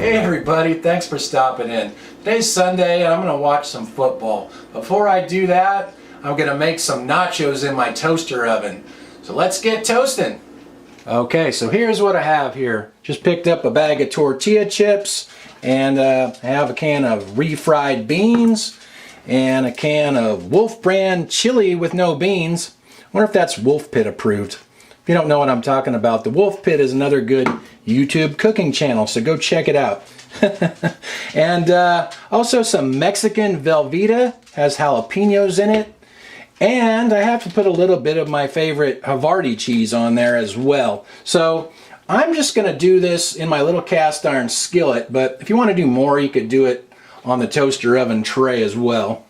Hey everybody, thanks for stopping in. Today's Sunday and I'm going to watch some football. Before I do that, I'm going to make some nachos in my toaster oven. So let's get toasting. Okay, so here's what I have here. Just picked up a bag of tortilla chips and I have a can of refried beans and a can of Wolf brand chili with no beans. I wonder if that's Wolf Pit approved. If you don't know what I'm talking about, the Wolf Pit is another good YouTube cooking channel, so go check it out. And also some Mexican Velveeta, has jalapenos in it. And I have to put a little bit of my favorite Havarti cheese on there as well. So I'm just going to do this in my little cast iron skillet, but if you want to do more, you could do it on the toaster oven tray as well.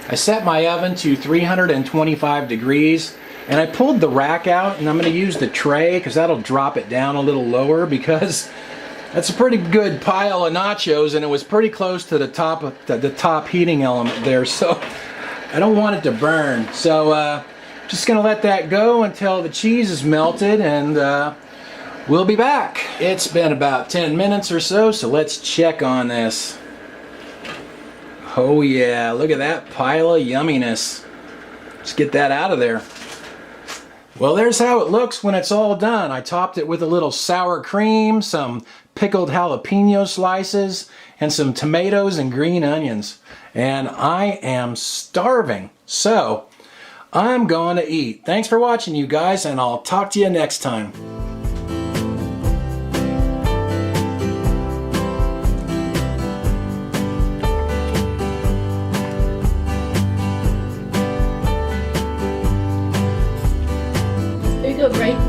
I set my oven to 325 degrees and I pulled the rack out, and I'm going to use the tray because that'll drop it down a little lower, because that's a pretty good pile of nachos and it was pretty close to the top heating element there, so I don't want it to burn. So just going to let that go until the cheese is melted, and we'll be back. It's been about 10 minutes or so, so let's check on this. Oh yeah, look at that pile of yumminess. Let's get that out of there. Well, there's how it looks when it's all done. I topped it with a little sour cream, some pickled jalapeno slices, and some tomatoes and green onions. And I am starving, so I'm going to eat. Thanks for watching, you guys, and I'll talk to you next time. There you go, Greg.